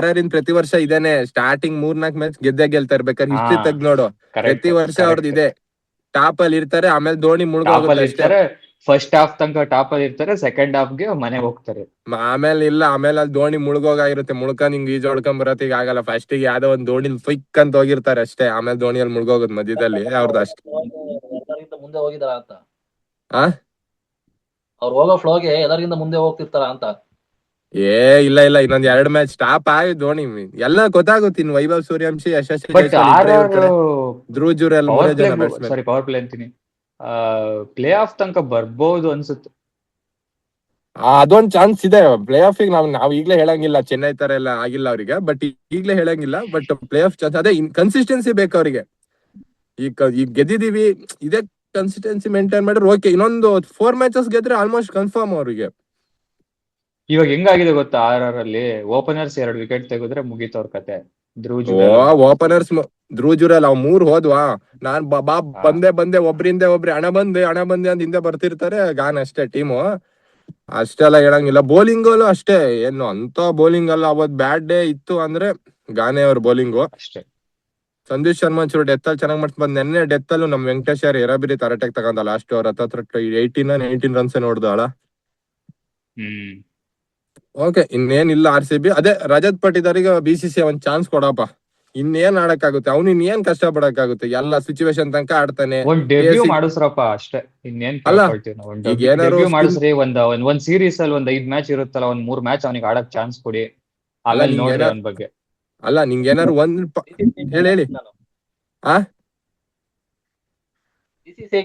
RR ಇನ್ ಪ್ರತಿ ವರ್ಷ ಇದೇನೆ, ಸ್ಟಾರ್ಟಿಂಗ್ 3-4 ಮ್ಯಾಚ್ ಗೆದ್ದೇ ಬೇಕಾದ್ರೆ ಹಿಸ್ಟ್ರಿ ತೆಗ್ದ್ ನೋಡು. ಪ್ರತಿ ವರ್ಷ ಅವ್ರದ್ದು ಇದೆ, ಟಾಪ್ ಅಲ್ಲಿ ಇರ್ತಾರೆ, ಆಮೇಲೆ ಧೋನಿ ಮುಳುಗೋಗುತ್ತೆ ಅಷ್ಟೇ. ಫಸ್ಟ್ ಹಾಫ್ ತನಕ ಟಾಪ್ ಅಲ್ಲಿ ಇರ್ತಾರೆ, ಸೆಕೆಂಡ್ ಹಾಫ್ ಗೆ ಮನೆಗೆ ಹೋಗ್ತಾರೆ. ಆಮೇಲೆ ಇಲ್ಲ, ಆಮೇಲೆ ಅಲ್ಲಿ ಧೋನಿ ಮುಳುಗೋಗಿರುತ್ತೆ, ನಿಂಗ್ ಈಜ್ ಹೊಡ್ಕೊಂಡ್ ಬರತ್ತಿಗೆ ಆಗಲ್ಲ. ಫಸ್ಟ್ ಗೆ ಯಾವ್ದೋ ಒಂದ್ ಧೋನಿ ಫಿಕ್ ಅಂತ ಹೋಗಿರ್ತಾರೆ ಅಷ್ಟೇ, ಆಮೇಲೆ ಧೋನಿಯಲ್ಲಿ ಮುಳುಗೋಗೋದು ಮಧ್ಯದಲ್ಲಿ ಅವ್ರದ್ದು ಅಷ್ಟೇ. ಮುಂದೆ ಹೋಗಿದಾರ ಅಂತ ಆ ಅವ್ರು ಹೋಗೋ ಫ್ಲೋಗೆ ಎಲ್ಲರಿಗಿಂತ ಮುಂದೆ ಹೋಗ್ತಿರ್ತಾರ ಅಂತ. ಇಲ್ಲ ಇನ್ನೊಂದ್ 2 ಮ್ಯಾಚ್ ಸ್ಟಾಪ್ ಆಗಿ ಧೋನಿ ಎಲ್ಲ ಗೊತ್ತಾಗುತ್ತೆ. ಇನ್ ವೈಭವ್ ಸೂರ್ಯವಂಶಿ, ಯಶಸ್ವಿ ಧ್ರುವ್ ಜುರೇಲ್, ಪವರ್ ಪ್ಲೇ ಅಂತೀನಿ, ಪ್ಲೇ ಆಫ್ ತನಕ ಬರ್ಬೋದು ಅನ್ಸುತ್ತೆ. ಅದೊಂದ್ ಚಾನ್ಸ್ ಇದೆ ಪ್ಲೇ ಆಫ್ ಗೆ. ನಾವ್ ಈಗ್ಲೇ ಹೇಳಂಗಿಲ್ಲ, ಚೆನ್ನೈ ತರ ಎಲ್ಲ ಆಗಿಲ್ಲ ಅವ್ರಿಗೆ, ಬಟ್ ಈಗ್ಲೇ ಹೇಳಂಗಿಲ್ಲ. ಬಟ್ ಪ್ಲೇ ಆಫ್ ಚಾನ್ಸ್ ಅದೇ, ಕನ್ಸಿಸ್ಟೆನ್ಸಿ ಬೇಕು ಅವ್ರಿಗೆ. ಈಗ ಗೆದ್ದಿದೀವಿ, ಇದೇ ಕನ್ಸಿಸ್ಟೆನ್ಸಿ ಮೇಂಟೈನ್ ಮಾಡಿದ್ರೆ ಓಕೆ. ಇನ್ನೊಂದು 4 ಮ್ಯಾಚಸ್ ಗೆದ್ರೆ ಆಲ್ಮೋಸ್ಟ್ ಕನ್ಫರ್ಮ್ ಅವ್ರಿಗೆ. ಇವಾಗ ಹೆಂಗಾಗಿದೆ ಗೊತ್ತಾ, RR ಅಲ್ಲಿ ಓಪನರ್ಸ್ 2 ವಿಕೆಟ್ ತೆಗೆದ್ರೆ ಮುಗೀತು ಅವ್ರ ಕತೆ. ಓಪನರ್ಸ್ ಧ್ರುವ್ ಜುರೇಲ್ ಅವ್ 3 ಹೋದ್ವಾ, ನಾನ್ ಬಂದೆ ಒಬ್ರಿಂದ ಒಬ್ರಿ ಹಣ ಬಂದೆ ಅಂತ ಹಿಂದೆ ಬರ್ತಿರ್ತಾರೆ, ಗಾನ್ ಅಷ್ಟೇ ಟೀಮು. ಅಷ್ಟೆಲ್ಲ ಹೇಳಂಗಿಲ್ಲ. ಬೌಲಿಂಗ್ ಅಲ್ಲೂ ಅಷ್ಟೇ, ಏನು ಅಂತ ಬೌಲಿಂಗ್ ಅಲ್ಲ. ಅವತ್ ಬ್ಯಾಡ್ ಡೇ ಇತ್ತು ಅಂದ್ರೆ ಗಾನೆ ಅವ್ರ ಬೌಲಿಂಗು ಅಷ್ಟೇ. ಸಂದೀಪ್ ಶರ್ಮಾ ಒಂಚೂರು ಡೆತ್ ಅಲ್ಲಿ ಚೆನ್ನಾಗ್ ಮಾಡ್ತಾ ಬಂದ್. ನೆನ್ನೆ ಡೆತ್ ಅಲ್ಲೂ ನಮ್ ವೆಂಕಟೇಶ್ ಯಾರು ಎರಾಬಿರಿ ತರಟೆಗೆ ತಗೊಂಡ ಲಾಸ್ಟ್ ಓವರ್ 19 ರನ್ಸ್ ನೋಡ್ದಾಳ. ಓಕೆ, ಇನ್ನೇನಿಲ್ಲ RCB. ಅದೇ ರಜತ್ ಪಟ್ಟಿದಾರಿಗೆ BCCI ಒಂದ್ ಚಾನ್ಸ್ ಕೊಡಪ್ಪ. ಇನ್ನೇನ್ ಆಡಕ್ಕಾಗುತ್ತೆ, ಅವ್ನು ಇನ್ನೇನ್ ಕಷ್ಟ ಪಡಕ್ಕಾಗುತ್ತೆ, ಎಲ್ಲ ಸಿಚುವೇಶನ್ ತನಕ ಆಡ್ತಾನೆ. ಮಾಡಿಸ್ರಪ್ಪ ಅಷ್ಟೇ, ಇನ್ನೇನ್ ಮಾಡಿಸ್ರಿ. ಒಂದ್ ಸೀರೀಸ್ ಅಲ್ಲಿ 5 ಮ್ಯಾಚ್ ಇರುತ್ತಲ್ಲ, 1-3 ಮ್ಯಾಚ್ ಅವ್ನಿಗೆ ಆಡಕ್ ಚಾನ್ಸ್ ಕೊಡಿ, ಆಮೇಲೆ ನೋಡ್ರಿ ಅವನ ಬಗ್ಗೆ. ಅಲ್ಲ ನಿಂಗೆ ಏನಾರು ಹೇಳಿ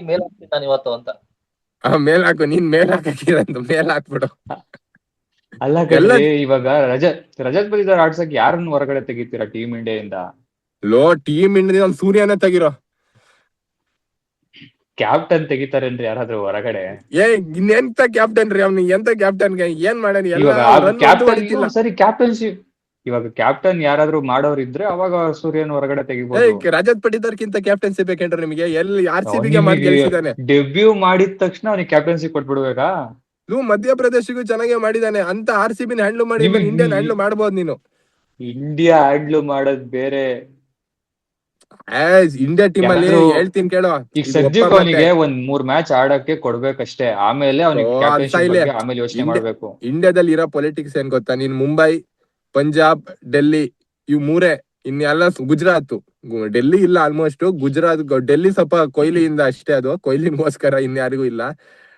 ಮೇಲ್ ಹಾಕ್ತೀನಿ ನಾನು ಇವತ್ತು ಅಂತ. ಮೇಲ್ ಹಾಕು, ನೀನ್ ಮೇಲ್ ಹಾಕಿರಂತ ಮೇಲ್ ಹಾಕ್ಬಿಡು. ಅಲ್ಲ ಇವಾಗ ರಜತ್ ಪಟ್ಟಿದಾರ್ ಆಡ್ಸಕ್ ಯಾರನ್ನ ಹೊರಗಡೆ ತೆಗಿತೀರಾ ಟೀಮ್ ಇಂಡಿಯಾದಿಂದ? ಟೀಮ್ ಇಂಡಿಯಾ ಸೂರ್ಯನೇ ತೆಗಿರೋ. ಕ್ಯಾಪ್ಟನ್ ತೆಗಿತಾರೇನ್ರಿ ಯಾರಾದ್ರೂ ಹೊರಗಡೆ? ಇನ್ನೆಂತ ಕ್ಯಾಪ್ಟನ್ ರೀ ಅವ್ನಿಗೆ, ಎಂತ ಕ್ಯಾಪ್ಟನ್ ಏನ್ ಮಾಡ್ಯಾನ? ಸರಿ, ಕ್ಯಾಪ್ಟನ್ಶಿಪ್ ಇವಾಗ ಕ್ಯಾಪ್ಟನ್ ಯಾರಾದ್ರೂ ಮಾಡೋರ್ ಇದ್ರೆ ಅವಾಗ ಸೂರ್ಯನ್ ಹೊರಗಡೆ ತೆಗಿಬಹುದು. ರಜತ್ ಪಟ್ಟಿದಾರ್ಕಿಂತ ಕ್ಯಾಪ್ಟನ್ಸಿ ಬೇಕೇನ್ರಿ ನಿಮಗೆ? ಎಲ್ಲಿ RCB ಗೆ ಮಾಡಿ ಗೆಲ್ಸಿದಾನೆ. ಡೆಬ್ಯೂ ಮಾಡಿದ ತಕ್ಷಣ ಅವ್ನಿಗೆ ಕ್ಯಾಪ್ಟನ್ಸಿ ಕೊಟ್ಬಿಡ್ಬೇಕಾ? ಮಧ್ಯಪ್ರದೇಶಿಗೂ ಚೆನ್ನಾಗೇ ಮಾಡಿದಾನೆ ಅಂತ. RCB ಹ್ಯಾಂಡ್ಲ್ ಮಾಡಿ ಇಂಡಿಯನ್ ಹ್ಯಾಂಡ್ಲ್ ಮಾಡ್ಬೋದು ನೀನು. ಇಂಡಿಯಾ ಹ್ಯಾಂಡ್ಲ್ ಮಾಡೋದ್ ಬೇರೆ, ಇಂಡಿಯಾ ಟೀಮ್ ಅಲ್ಲಿ ಹೇಳ್ತೀನಿ ಕೇಳೋ. ಈಗ ಸದ್ಯಕ್ಕೆ ಅವನಿಗೆ 1-3 ಮ್ಯಾಚ್ ಆಡಕ್ಕೆ ಕೊಡ್ಬೇಕಷ್ಟೇ, ಆಮೇಲೆ ಆಮೇಲೆ ಯೋಚನೆ ಮಾಡ್ಬೇಕು. ಇಂಡಿಯಾದಲ್ಲಿ ಇರೋ ಪೊಲಿಟಿಕ್ಸ್ ಏನ್ ಗೊತ್ತಾ? ನೀನ್ ಮುಂಬೈ, ಪಂಜಾಬ್, ಡೆಲ್ಲಿ ಇವ್ 3. ಇನ್ನೆಲ್ಲ ಗುಜರಾತ್. ಡೆಲ್ಲಿ ಇಲ್ಲ ಆಲ್ಮೋಸ್ಟ್, ಗುಜರಾತ್. ಡೆಲ್ಲಿ ಸ್ವಲ್ಪ ಕೊಹ್ಲಿಯಿಂದ ಅಷ್ಟೇ, ಅದು ಕೊಹ್ಲಿಗೋಸ್ಕರ, ಇನ್ಯಾರಿಗೂ ಇಲ್ಲ.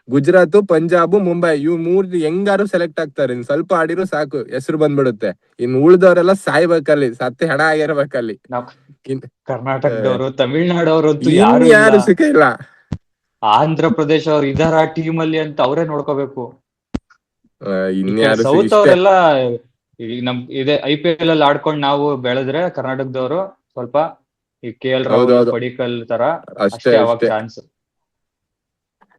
ಗುಜರಾತ್, ಪಂಜಾಬ್, ಮುಂಬೈ ಇವ್ 3 ಹೆಂಗಾರು ಸೆಲೆಕ್ಟ್ ಆಗ್ತಾರೆ. ಸ್ವಲ್ಪ ಆಡಿರೋ ಸಾಕು, ಹೆಸರು ಬಂದ್ಬಿಡುತ್ತೆ. ಇನ್ ಉಳ್ದವ್ರೆಲ್ಲ ಸಾಯ್ಬೇಕಲ್ಲಿ, ಸತ್ತೆ ಹೆಣ ಆಗಿರ್ಬೇಕಲ್ಲಿ. ಕರ್ನಾಟಕದವರು, ತಮಿಳ್ನಾಡವರು ಯಾರು ಸಿಕ್ಕಿಲ್ಲ. ಆಂಧ್ರ ಪ್ರದೇಶ ಅವ್ರು ಇದಾರ ಟೀಮ್ ಅಲ್ಲಿ ಅಂತ ಅವರೇ ನೋಡ್ಕೋಬೇಕು. ಇನ್ಯಾರು ಸೌತ್ ಅವರೆಲ್ಲ ನಮ್ ಇದೆ IPL ಅಲ್ಲಿ ಆಡ್ಕೊಂಡ್ ನಾವು ಬೆಳೆದ್ರೆ, ಕರ್ನಾಟಕದವರು ಸ್ವಲ್ಪ ಈ KL ರಾಹುಲ್, ಪಡಿಕಲ್ ತರ ಅಷ್ಟೇ ಅವಾಗ ಚಾನ್ಸ್.